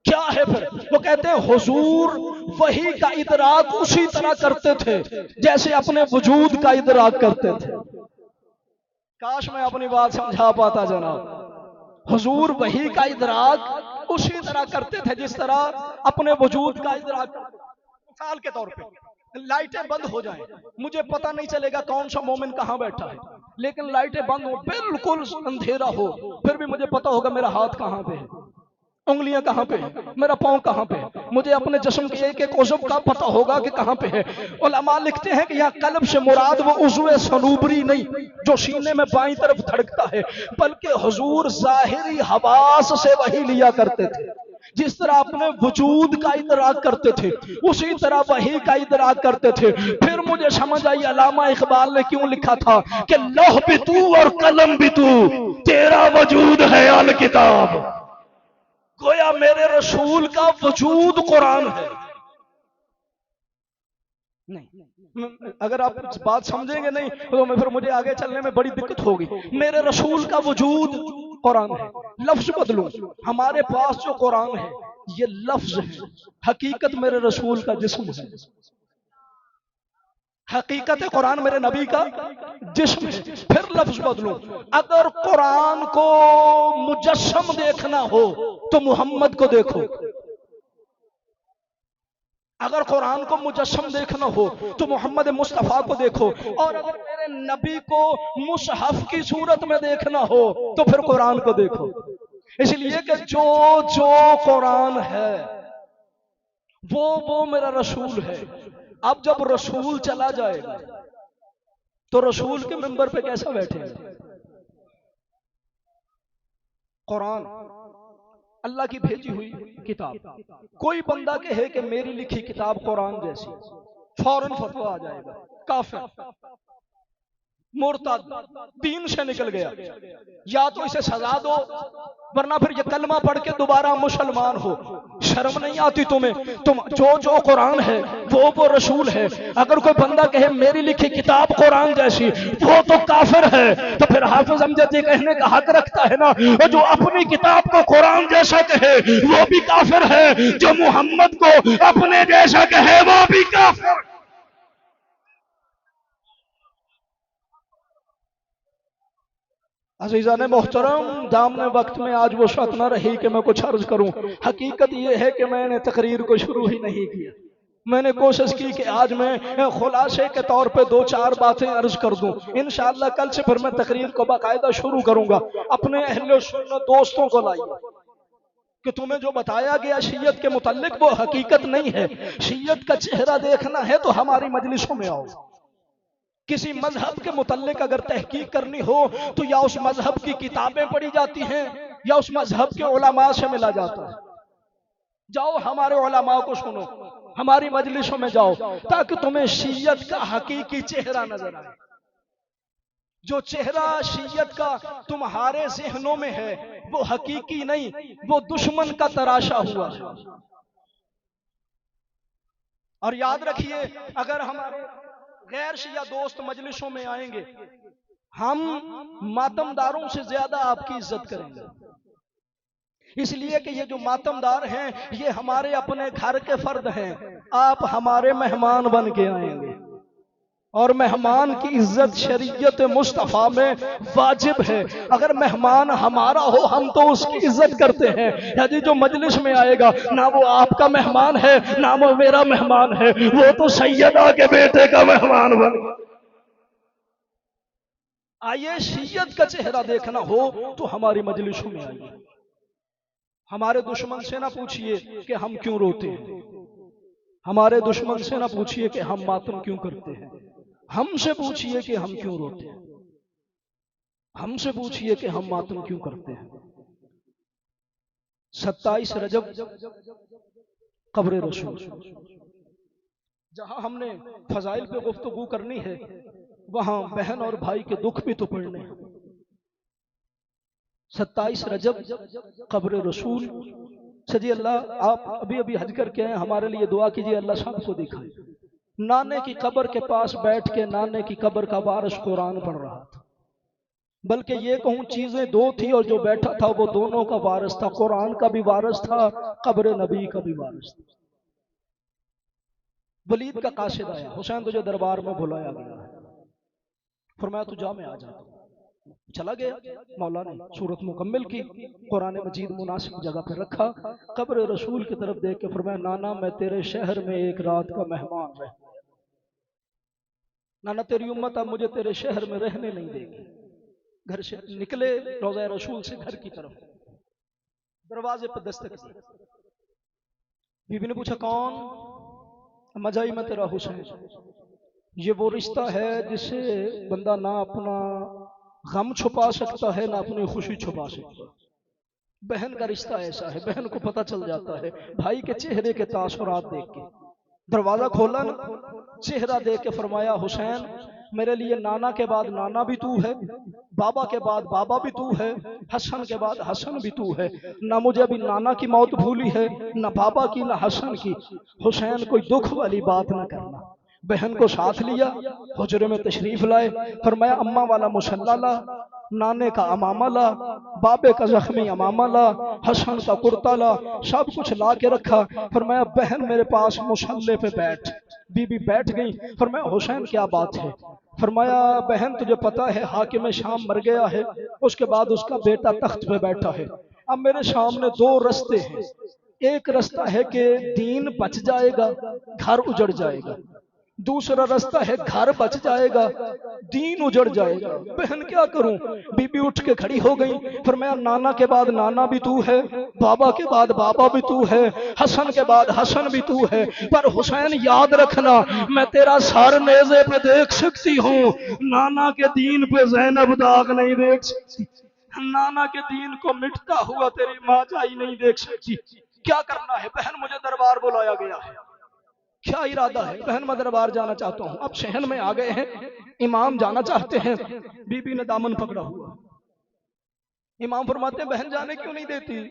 [SPEAKER 1] کیا ہے پھر؟ وہ کہتے ہیں حضور وحی کا ادراک اسی طرح کرتے تھے جیسے اپنے وجود کا ادراک کرتے تھے۔ کاش میں اپنی بات سمجھا پاتا جناب۔ حضور وحی کا ادراک اسی طرح کرتے تھے جس طرح اپنے وجود کا ادراک کرتے تھے۔ مثال کے طور پہ لائٹیں بند ہو جائیں، مجھے پتہ نہیں چلے گا کون سا مومن کہاں بیٹھا ہے، لیکن لائٹیں بند ہو، بالکل اندھیرا ہو، پھر بھی مجھے پتہ ہوگا میرا ہاتھ کہاں پہ ہے، انگلیاں کہاں پہ ہیں، میرا پاؤں کہاں پہ ہے، مجھے اپنے جسم کے ایک ایک عضو کا پتہ ہوگا کہ کہاں پہ ہے۔ علماء لکھتے ہیں کہ یہاں قلب سے مراد وہ عضو صنوبری نہیں جو سینے میں بائیں طرف دھڑکتا ہے، بلکہ حضور ظاہری حواس سے وحی لیا کرتے تھے۔ جس طرح اپنے وجود کا ادراک کرتے تھے اسی طرح وحی کا ادراک کرتے تھے۔ پھر مجھے سمجھ آئی علامہ اقبال نے کیوں لکھا تھا کہ لوح بھی تو اور قلم بھی تو، تیرا وجود ہے الکتاب۔ گویا میرے رسول کا وجود قرآن ہے۔ نہیں، اگر آپ بات سمجھیں گے نہیں تو پھر مجھے آگے چلنے میں بڑی دقت ہوگی۔ میرے رسول کا وجود قرآن ہے۔ لفظ بدلوں، ہمارے پاس جو قرآن ہے یہ لفظ ہے، حقیقت میرے رسول کا جسم ہے۔ حقیقت قرآن میرے نبی کا جسم ہے۔ پھر لفظ بدلوں، اگر قرآن کو مجسم دیکھنا ہو تو محمد کو دیکھو، اگر قرآن کو مجسم دیکھنا ہو تو محمد مصطفیٰ کو دیکھو، اور اگر میرے نبی کو مصحف کی صورت میں دیکھنا ہو تو پھر قرآن کو دیکھو۔ اس لیے کہ جو قرآن ہے وہ میرا رسول ہے۔ اب جب رسول چلا جائے گا تو رسول کے منبر پہ کیسا بیٹھے گا؟ قرآن اللہ کی بھیجی ہوئی کتاب، کوئی بندہ کہے کہ میری لکھی کتاب قرآن جیسی، فوراً فتویٰ آ جائے گا، کافر، مرتد، دین سے نکل گیا، یا تو اسے سزا دو ورنہ پھر یہ کلمہ پڑھ کے دوبارہ مسلمان ہو۔ شرم نہیں آتی تمہیں؟ تم جو قرآن ہے وہ رسول ہے۔ اگر کوئی بندہ کہے میری لکھی کتاب قرآن جیسی، وہ تو کافر ہے۔ تو پھر حافظ امجد یہ کہنے کا حق رکھتا ہے نا، جو اپنی کتاب کو قرآن جیسا کہے وہ بھی کافر ہے، جو محمد کو اپنے جیسا کہے وہ بھی کافر۔ عزیزان محترم، دامن وقت میں آج وہ وقت نہ رہی کہ میں کچھ عرض کروں۔ حقیقت یہ ہے کہ میں نے تقریر کو شروع ہی نہیں کیا، میں نے کوشش کی کہ آج میں خلاصے کے طور پہ 2-4 باتیں عرض کر دوں۔ انشاءاللہ کل سے پھر میں تقریر کو باقاعدہ شروع کروں گا۔ اپنے اہل سنت دوستوں کو لائیے کہ تمہیں جو بتایا گیا شیعت کے متعلق وہ حقیقت نہیں ہے۔ شیعت کا چہرہ دیکھنا ہے تو ہماری مجلسوں میں آؤ۔ کسی مذہب کے متعلق اگر تحقیق کرنی ہو تو یا اس مذہب کی کتابیں پڑھی جاتی ہیں یا اس مذہب کے علماء سے ملا جاتا ہے۔ جاؤ ہمارے علماء کو سنو، ہماری مجلسوں میں جاؤ، تاکہ تمہیں شیعت کا حقیقی چہرہ نظر آئے۔ جو چہرہ شیعت کا تمہارے ذہنوں میں ہے وہ حقیقی نہیں، وہ دشمن کا تراشا ہوا ہے۔ اور یاد رکھیے، اگر ہمارے غیر شیعہ دوست مجلسوں میں آئیں گے، ہم ماتمداروں سے زیادہ آپ کی عزت کریں گے، اس لیے کہ یہ جو ماتمدار ہیں یہ ہمارے اپنے گھر کے فرد ہیں، آپ ہمارے مہمان بن کے آئیں گے۔ اور مہمان کی عزت شریعت مصطفیٰ میں واجب ہے. اگر مہمان ہمارا ہو ہم تو اس کی عزت کرتے ہیں. یعنی جو مجلس میں آئے گا نہ وہ آپ کا مہمان ہے نہ وہ میرا مہمان ہے، وہ تو سیدہ کے بیٹے کا مہمان بن گیا. آئیے شیعت کا چہرہ دیکھنا ہو تو ہماری مجلسوں میں آئیے. ہمارے دشمن سے نہ پوچھئے کہ ہم کیوں روتے ہیں، ہمارے دشمن سے نہ پوچھئے کہ ہم ماتم کیوں کرتے ہیں، ہم سے پوچھئے کہ ہم کیوں روتے ہیں، ہم سے پوچھئے کہ ہم ماتم کیوں کرتے ہیں. 27 رجب قبر رسول، جہاں ہم نے فضائل پہ گفتگو کرنی ہے وہاں بہن اور بھائی کے دکھ بھی تو پڑھنے ہیں. 27 رجب قبر رسول. سجی اللہ آپ ابھی حج کر کے ہیں، ہمارے لیے دعا کیجئے اللہ سب کو دکھائے. نانے کی قبر کے پاس بیٹھ کے نانے کی قبر کا وارث قرآن پڑھ رہا تھا. بلکہ یہ کہوں چیزیں دو تھی اور جو بیٹھا تھا وہ دونوں کا وارث تھا، قرآن کا بھی وارث تھا، قبر نبی کا بھی وارث تھا. ولید کا قاصد آیا، حسین تجھے دربار میں بلایا گیا ہے. فرمایا تو جا میں آ جاتا ہوں. چلا گیا، مولا نے سورت مکمل کی، قرآن مجید مناسب جگہ پہ رکھا، قبر رسول کی طرف دیکھ کے فرمایا نانا میں تیرے شہر میں ایک رات کا مہمان رہ، نانا تیری امت اب مجھے تیرے شہر میں رہنے نہیں دے گی. گھر سے نکلے روضہ رسول سے گھر کی طرف، دروازے پر دستک دی. بی بی نے پوچھا کون؟ مجائی میں تیرا حسین. یہ وہ رشتہ ہے جسے بندہ نہ اپنا غم چھپا سکتا ہے نہ اپنی خوشی چھپا سکتا. بہن کا رشتہ ایسا ہے، بہن کو پتہ چل جاتا ہے بھائی کے چہرے کے تاثرات دیکھ کے. دروازہ کھولا نا، چہرہ دیکھ کے فرمایا حسین میرے لیے نانا کے بعد نانا بھی تو ہے، بابا کے بعد بابا بھی تو ہے، حسن کے بعد حسن بھی تو ہے. نہ مجھے ابھی نانا کی موت بھولی ہے نہ بابا کی نہ حسن کی. حسین کوئی دکھ والی بات نہ کرنا. بہن کو ساتھ لیا، حجرے میں تشریف لائے، فرمایا اماں والا مسلح لا، نانے کا امامہ لا، بابے کا زخمی امامہ لا، حسن کا کرتا لا، سب کچھ لا کے رکھا. فرمایا بہن میرے پاس مسلح پہ بیٹھ. بی بی بیٹھ گئی. فرمایا حسین کیا بات ہے؟ فرمایا بہن تجھے پتا ہے حاکم شام مر گیا ہے، اس کے بعد اس کا بیٹا تخت پہ بیٹھا ہے. اب میرے سامنے دو رستے ہیں، ایک رستہ ہے کہ دین بچ جائے گا، گھر اجڑ جائے گا، دوسرا رستہ ہے گھر بچ جائے گا، دین اجڑ جائے گا. بہن کیا کروں؟ بی بی اٹھ کے کھڑی ہو گئی. فرمایا نانا کے بعد نانا بھی تو ہے، بابا کے بعد بابا بھی تو ہے، حسن کے بعد حسن بھی تو ہے، پر حسین یاد رکھنا میں تیرا سر نیزے پہ دیکھ سکتی ہوں، نانا کے دین پہ زینب داغ نہیں دیکھ سکتی، نانا کے دین کو مٹتا ہوا تیری ماں جائی نہیں دیکھ سکتی. کیا کرنا ہے؟ بہن مجھے دربار بلایا گیا ہے. کیا ارادہ ہے؟ بہن میں دربار جانا چاہتا ہوں. اب شہن میں آ گئے ہیں، امام جانا چاہتے ہیں. بی بی نے دامن پکڑا ہوا. امام فرماتے ہیں بہن جانے کیوں نہیں دیتی؟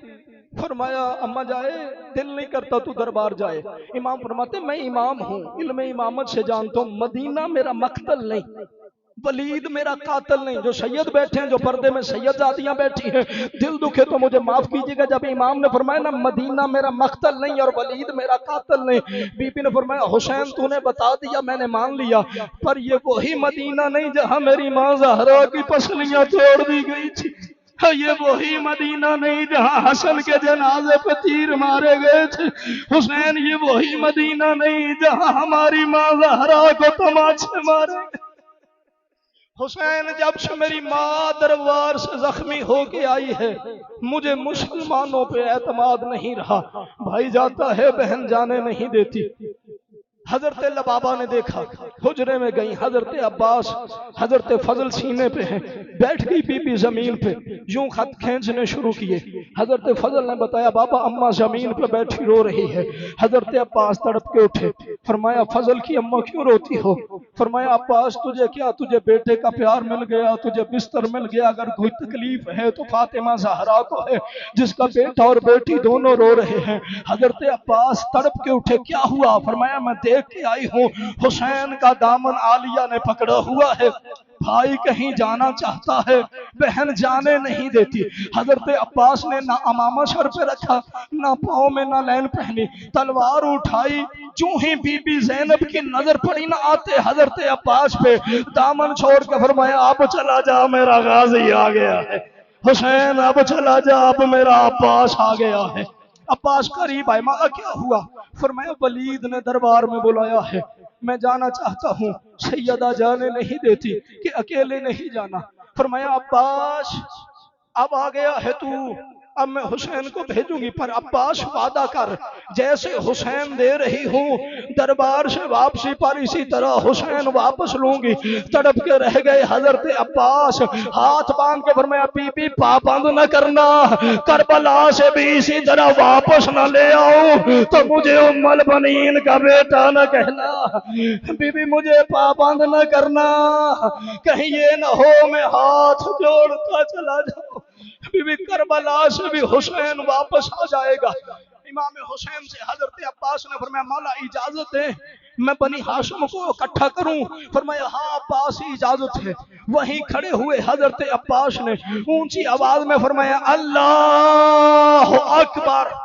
[SPEAKER 1] فرمایا اماں جائے دل نہیں کرتا تو دربار جائے. امام فرماتے ہیں میں امام ہوں، علم امامت سے جانتا ہوں، مدینہ میرا مقتل نہیں، ولید میرا قاتل نہیں. جو سید بیٹھے ہیں، جو پردے میں سید زادیاں بیٹھی ہیں، دل دکھے تو مجھے معاف کیجیے گا. جب امام نے فرمایا نا مدینہ میرا مقتل نہیں اور ولید میرا قاتل نہیں، بی بی نے فرمایا حسین تو نے بتا دیا میں نے مان لیا، پر یہ وہی مدینہ نہیں جہاں میری ماں زہرا کی پسلیاں توڑ دی گئی تھی، یہ وہی مدینہ نہیں جہاں حسن کے جنازے پہ تیر مارے گئے تھے. حسین یہ وہی مدینہ نہیں جہاں ہماری ماں زہرا کو تماچے مارے گئے. حسین جب سے میری ماں دربار سے زخمی ہو کے آئی ہے مجھے مسلمانوں پہ اعتماد نہیں رہا. بھائی جاتا ہے بہن جانے نہیں دیتی. حضرت لبابا نے دیکھا، حجرے میں گئی. حضرت عباس حضرت فضل سینے پہ ہیں، بیٹھ گئی بی بی زمین پہ، یوں خط کھینچنے شروع کیے. حضرت فضل نے بتایا بابا اماں زمین پہ بیٹھی رو رہی ہے. حضرت عباس تڑپ کے اٹھے. فرمایا فضل کی اماں کیوں روتی ہو؟ فرمایا عباس تجھے کیا، تجھے بیٹے کا پیار مل گیا، تجھے بستر مل گیا، اگر کوئی تکلیف ہے تو فاطمہ زہرا کو ہے جس کا بیٹا اور بیٹی دونوں رو رہے ہیں. حضرت عباس تڑپ کے اٹھے. کیا ہوا؟ فرمایا میں دیکھ کے آئی ہوں حسین کا دامن عالیہ نے پکڑا ہوا ہے. بھائی کہیں جانا چاہتا ہے بہن جانے نہیں دیتی. حضرت عباس نے نہ امامہ سر پہ رکھا نہ پاؤں میں نہ لین پہنی, تلوار اٹھائی, جو ہی بی بی زینب کی نظر پڑی نہ آتے حضرت عباس پہ, دامن چھوڑ کے فرمایا اب چلا جا میرا غازی آ گیا ہے, حسین اب چلا جا اب میرا عباس آ گیا ہے. عباس قریب آئے, ماں کیا ہوا؟ فرمایا ولید نے دربار میں بلایا ہے, میں جانا چاہتا ہوں, سیدہ جانے نہیں دیتی کہ اکیلے نہیں جانا. فرمایا عباس اب آ گیا ہے تو, اب میں حسین کو بھیجوں گی, پر عباس وعدہ کر جیسے حسین دے رہی ہوں دربار سے واپسی پر اسی طرح حسین واپس لوں گی. تڑپ کے رہ گئے حضرت عباس, ہاتھ باندھ کے فرمایا بی بی پابند نہ کرنا, کربلا سے بھی اسی طرح واپس نہ لے آؤ تو مجھے ام البنین کا بیٹا نہ کہنا. بی بی مجھے پابند نہ کرنا, کہیں یہ نہ ہو میں ہاتھ جوڑتا چلا جاؤں. بی بی کربلا سے بھی حسین واپس آ جائے گا. امام حسین سے حضرت عباس نے فرمایا مولا اجازت دے میں بنی ہاشم کو اکٹھا کروں. فرمایا ہاں عباس اجازت ہے. وہیں کھڑے ہوئے حضرت عباس نے اونچی آواز میں فرمایا اللہ اکبر.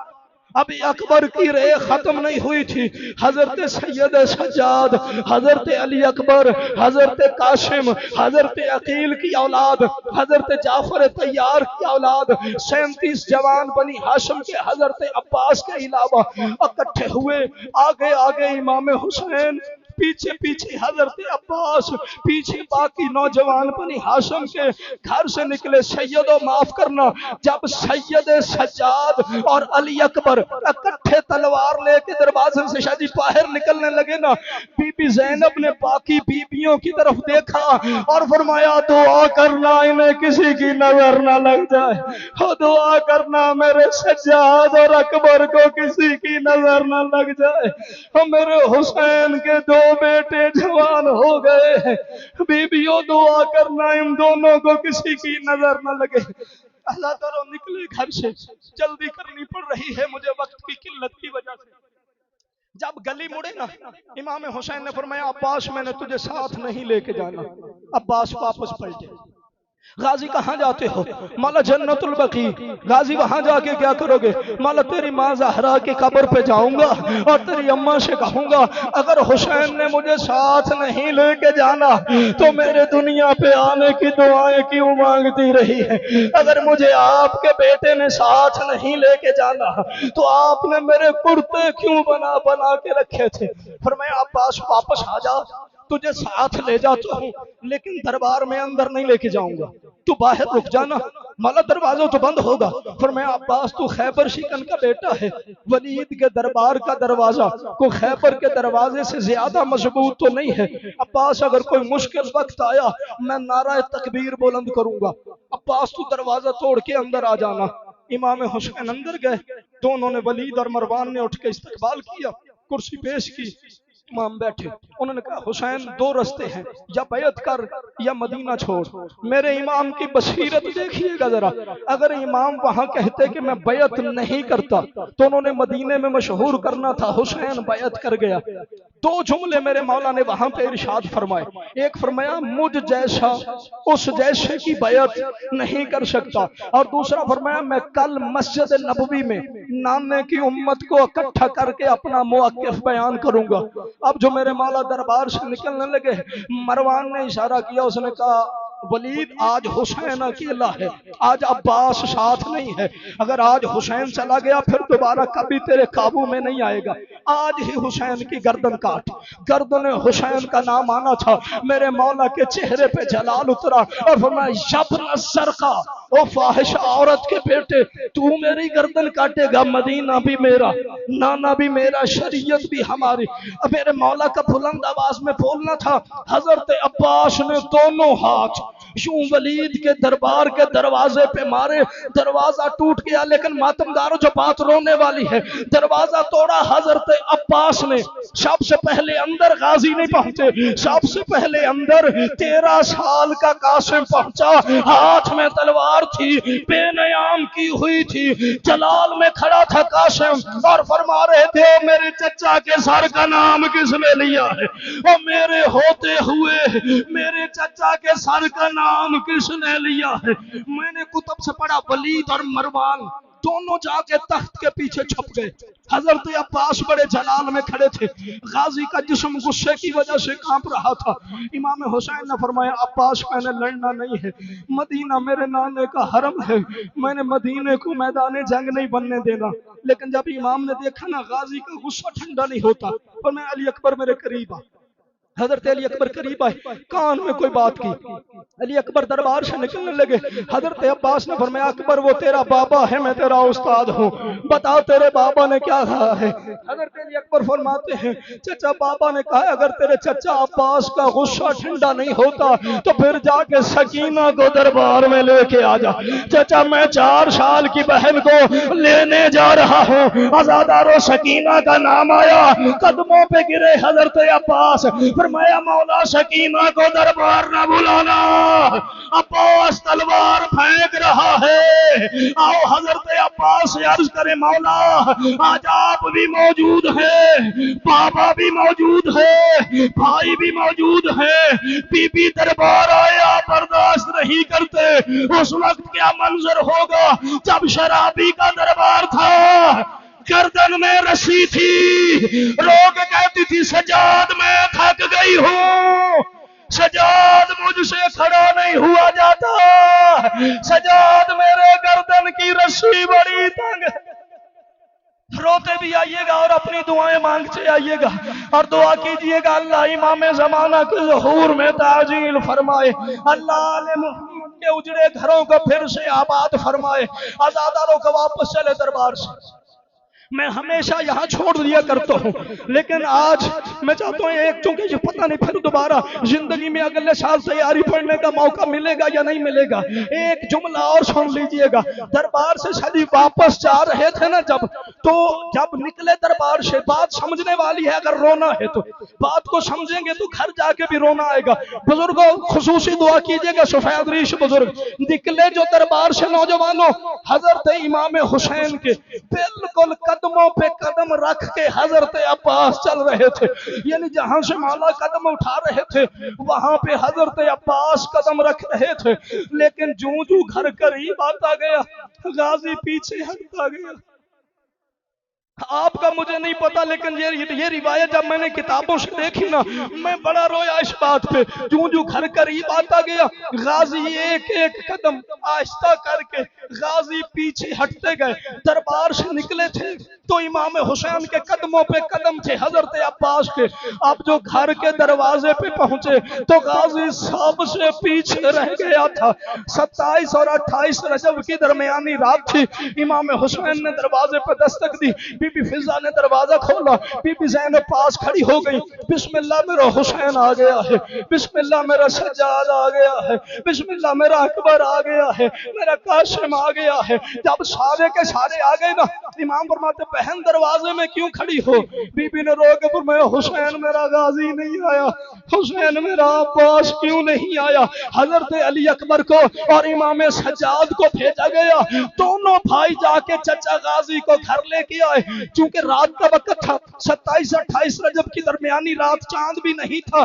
[SPEAKER 1] ابھی اکبر کی رے ختم نہیں ہوئی تھی. حضرت سید سجاد, حضرت علی اکبر, حضرت قاسم, حضرت عقیل کی اولاد, حضرت جعفر طیار کی اولاد, 37 جوان بنی ہاشم کے حضرت عباس کے علاوہ اکٹھے ہوئے. آگے آگے امام حسین, پیچھے پیچھے حضرت عباس, پیچھے باقی نوجوان بنی ہاشم کے گھر سے نکلے. سیدو معاف کرنا, جب سید سجاد اور علی اکبر اکٹھے تلوار لے کے دروازے سے شاید باہر نکلنے لگے نا, بی بی زینب نے باقی بیبیوں کی طرف دیکھا اور فرمایا دعا کرنا انہیں کسی کی نظر نہ لگ جائے, دعا کرنا میرے سجاد اور اکبر کو کسی کی نظر نہ لگ جائے. میرے حسین کے 2 بیٹے جوان ہو گئے, بیبیوں دعا کرنا ان دونوں کو کسی کی نظر نہ لگے. اللہ تعالیٰ نکلے گھر سے, جلدی کرنی پڑ رہی ہے مجھے وقت کی قلت کی وجہ سے. جب گلی مڑے نا, امام حسین نے فرمایا عباس میں نے تجھے ساتھ نہیں لے کے جانا. عباس واپس پلٹے. غازی کہاں جاتے ہو؟ مولا جنت البقیع. غازی وہاں جا کے کیا کرو گے؟ مولا تیری ماں زہرا کی قبر پہ جاؤں گا اور تیری اماں سے کہوں گا اگر حسین نے مجھے ساتھ نہیں لے کے جانا تو میرے دنیا پہ آنے کی دعائیں کیوں مانگتی رہی ہے. اگر مجھے آپ کے بیٹے نے ساتھ نہیں لے کے جانا تو آپ نے میرے کرتے کیوں بنا بنا کے رکھے تھے. فرمایا عباس واپس آ جا, تجھے ساتھ لے جاتا ہوں لیکن دربار میں اندر نہیں لے کے جاؤں گا, تو باہر رک جانا, مولا دروازہ تو بند ہوگا. فرمایا عباس تو خیبر شکن کا بیٹا ہے, ولید کے دربار کا دروازہ کو خیبر کے دروازے سے زیادہ مضبوط تو نہیں ہے. عباس اگر کوئی مشکل وقت آیا میں نعرہ تکبیر بلند کروں گا, عباس تو دروازہ توڑ کے اندر آ جانا. امام حسین اندر گئے, دونوں نے ولید اور مروان نے اٹھ کے استقبال کیا, کرسی پیش کی, امام بیٹھے. انہوں نے کہا حسین 2 رستے ہیں, یا بیعت کر یا مدینہ چھوڑ. میرے امام کی بصیرت دیکھیے گا ذرا, اگر امام وہاں کہتے کہ میں بیعت نہیں کرتا تو انہوں نے مدینے میں مشہور کرنا تھا حسین بیعت کر گیا. 2 جملے میرے مولا نے وہاں پہ ارشاد فرمائے. ایک فرمایا مجھ جیسا اس جیسے کی بیعت نہیں کر سکتا, اور دوسرا فرمایا میں کل مسجد نبوی میں نانے کی امت کو اکٹھا کر کے اپنا موقف بیان کروں گا. اب جو میرے مولا دربار سے نکلنے لگے, مروان نے اشارہ کیا, اس نے کہا ولید آج حسین اکیلا ہے, آج عباس ساتھ نہیں ہے. اگر آج حسین چلا گیا پھر دوبارہ کبھی تیرے قابو میں نہیں آئے گا. آج ہی حسین کی گردن کاٹ. گردن حسین کا نام آنا تھا. میرے مولا کے چہرے پہ جلال اترا اور فرمایا یبن الزرقاء, او فاحش عورت کے بیٹے, تو میری گردن کاٹے گا. مدینہ بھی میرا, نانا بھی میرا, شریعت بھی ہماری. اب میرے مولا کا بلند آواز میں بولنا تھا. حضرت عباس نے دونوں ہاتھ یوں ولید کے دربار کے دروازے پہ مارے. دروازہ ٹوٹ گیا, لیکن ماتمداروں جو بات رونے والی ہے, دروازہ توڑا حضرت عباس نے سب سے پہلے اندر غازی نہیں پہنچے، سب سے پہلے اندر 13 سال کا قاسم پہنچا، ہاتھ میں تلوار تھی، بے نیام کی ہوئی تھی، جلال میں کھڑا تھا قاسم اور فرما رہے تھے میرے چچا کے سر کا نام کس نے لیا ہے، اور میرے ہوتے ہوئے میرے چچا کے سر کا نام کس نے لیا ہے۔ میں نے کتب سے پڑھا ولید اور مروان دونوں جا کے تخت کے پیچھے چھپ گئے، حضرت عباس بڑے جلال میں کھڑے تھے، غازی کا جسم غصے کی وجہ سے کانپ رہا تھا۔ امام حسین نے فرمایا عباس میں نے لڑنا نہیں ہے، مدینہ میرے نانے کا حرم ہے، میں نے مدینے کو میدان جنگ نہیں بننے دینا۔ لیکن جب امام نے دیکھا نا غازی کا غصہ ٹھنڈا نہیں ہوتا، تو میں علی اکبر میرے قریب آ، حضرت علی اکبر قریب آئے، کان میں کوئی بات کی، علی اکبر دربار سے نکلنے لگے، حضرت عباس نے فرمایا اکبر وہ تیرا بابا ہے میں تیرا استاد ہوں، بتاؤ تیرے بابا نے کیا کہا ہے۔ حضرت علی اکبر فرماتے ہیں چچا بابا نے کہا اگر تیرے چچا عباس کا غصہ ٹھنڈا نہیں ہوتا تو پھر جا کے سکینہ کو دربار میں لے کے آ جا، چچا میں 4 سال کی بہن کو لینے جا رہا ہوں۔ آزادارو سکینہ کا نام آیا، قدموں پہ گرے حضرت عباس، فرمایا مولا سکینہ کو دربار نہ بلانا، عباس تلوار پھینک رہا ہے۔ آؤ حضرت عباس سے عرض کرے مولا آج آپ بھی موجود ہیں، بابا بھی موجود ہے، بھائی بھی موجود ہے، بی بی دربار آیا برداشت نہیں کرتے۔ اس وقت کیا منظر ہوگا جب شرابی کا دربار تھا، گردن میں رسی تھی، روگ کہتی تھی سجاد میں تھک گئی ہوں، سجاد مجھ سے کھڑا نہیں ہوا جاتا، سجاد میرے گردن کی رسی بڑی تنگ ہے۔ روتے بھی آئیے گا اور اپنی دعائیں مانگتے آئیے گا اور دعا کیجئے گا اللہ امام زمانہ کے ظہور میں تعجیل فرمائے، اللہ آل محمد کے اجڑے گھروں کو پھر سے آباد فرمائے، آزاداروں کو واپس چلے دربار سے۔ میں ہمیشہ یہاں چھوڑ دیا کرتا ہوں، لیکن آج میں چاہتا ہوں ایک چونکہ یہ پتہ نہیں پھر دوبارہ زندگی میں اگلے سال تیاری پڑھنے کا موقع ملے گا یا نہیں ملے گا، ایک جملہ اور سن لیجئے گا۔ دربار سے شریف واپس جا رہے تھے نا جب نکلے دربار سے، بات سمجھنے والی ہے، اگر رونا ہے تو بات کو سمجھیں گے تو گھر جا کے بھی رونا آئے گا۔ بزرگوں خصوصی دعا کیجئے گا، سفید ریش بزرگ نکلے جو دربار سے نوجوانوں، حضرت امام حسین کے بالکل قدموں پہ قدم رکھ کے حضرت عباس چل رہے تھے، یعنی جہاں سے مولا قدم اٹھا رہے تھے وہاں پہ حضرت عباس قدم رکھ رہے تھے، لیکن جو گھر قریب آتا گیا غازی پیچھے ہٹتا گیا۔ آپ کا مجھے نہیں پتا لیکن یہ روایت جب میں نے کتابوں سے دیکھی نا میں بڑا رویا اس بات پہ، جو گھر قریب آتا گیا غازی ایک ایک قدم آہستہ کر کے غازی پیچھے ہٹتے گئے، دربار سے نکلے تھے تو امام حسین کے قدموں پہ قدم تھے حضرت عباس کے، اب جو گھر کے دروازے پہ پہنچے تو غازی سب سے پیچھے رہ گیا تھا۔ 27 اور 28 رجب کی درمیانی رات تھی، امام حسین نے دروازے پہ دستک دی، بی بی فضا نے دروازہ کھولا، بی بی زینب پاس کھڑی ہو گئی، بسم اللہ میرا حسین آ گیا ہے، بسم اللہ میرا سجاد آ گیا ہے، بسم اللہ میرا اکبر آ گیا ہے، میرا قاسم آ گیا ہے۔ جب سارے کے سارے آ گئے نا امام فرماتے بہن دروازے میں کیوں کھڑی ہو؟ بی بی نے رو کے فرمایا حسین میرا غازی نہیں آیا، حسین میرا عباس کیوں نہیں آیا؟ حضرت علی اکبر کو اور امام سجاد کو بھیجا گیا، دونوں بھائی جا کے چچا غازی کو گھر لے کے آئے، چونکہ رات کا وقت تھا 27-28 رجب کی درمیانی رات، چاند بھی نہیں تھا،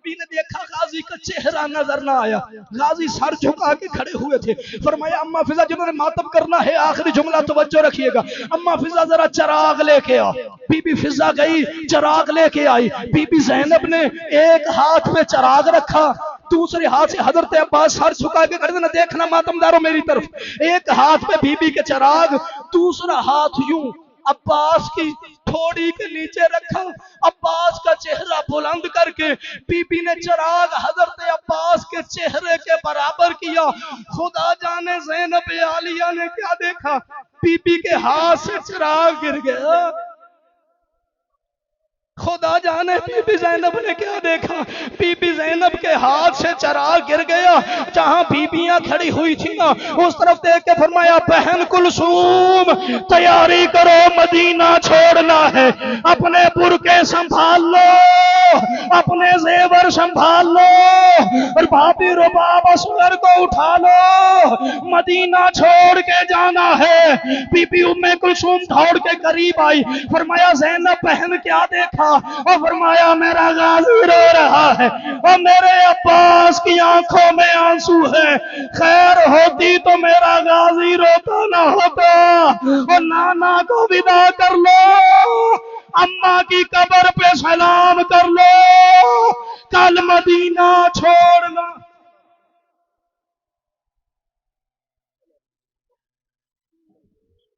[SPEAKER 1] بی نے دیکھا غازی کا چہرہ نظر نہ آیا، غازی سر جھکا کے کھڑے ہوئے تھے، فرمایا اماں فضا جنہوں نے ماتم کرنا ہے آخری جملہ توجہ رکھیے گا، اماں فضا ذرا چراغ لے کے آ، بی بی فضا گئی چراغ لے کے آئی، بی بی زینب نے ایک ہاتھ پہ چراغ رکھا، دوسرے ہاتھ سے حضرت عباس سر جھکا کے کھڑے، نہ دیکھنا ماتمداروں میری طرف، ایک ہاتھ پہ بی بی کے چراغ، دوسرا ہاتھ یوں عباس کی تھوڑی کے نیچے رکھا، عباس کا چہرہ بلند کر کے بی بی نے چراغ حضرت عباس کے چہرے کے برابر کیا، خدا جانے زینب عالیہ نے کیا دیکھا، بی بی کے ہاتھ سے چراغ گر گیا۔ خدا جانے بی بی زینب نے کیا دیکھا. بی بی زینب کے ہاتھ سے چراغ گر گیا. جہاں بیبیاں کھڑی ہوئی تھی نا اس طرف دیکھ کے فرمایا بہن کلثوم تیاری کرو مدینہ چھوڑنا ہے. اپنے برقعے سنبھال لو, اپنے زیور سنبھال لو, اور بھابی رباب اصغر کو اٹھا لو, مدینہ چھوڑ کے جانا ہے. بی بی ام کلثوم دوڑ کے قریب آئی. فرمایا زینب بہن کیا دیکھا؟ اور فرمایا میرا غازی رو رہا ہے اور میرے عباس کی آنکھوں میں آنسو ہے. خیر ہوتی تو میرا غازی روتا نہ ہوتا. اور نانا کو ودا کر لو, اماں کی قبر پہ سلام کر لو, کل مدینہ چھوڑنا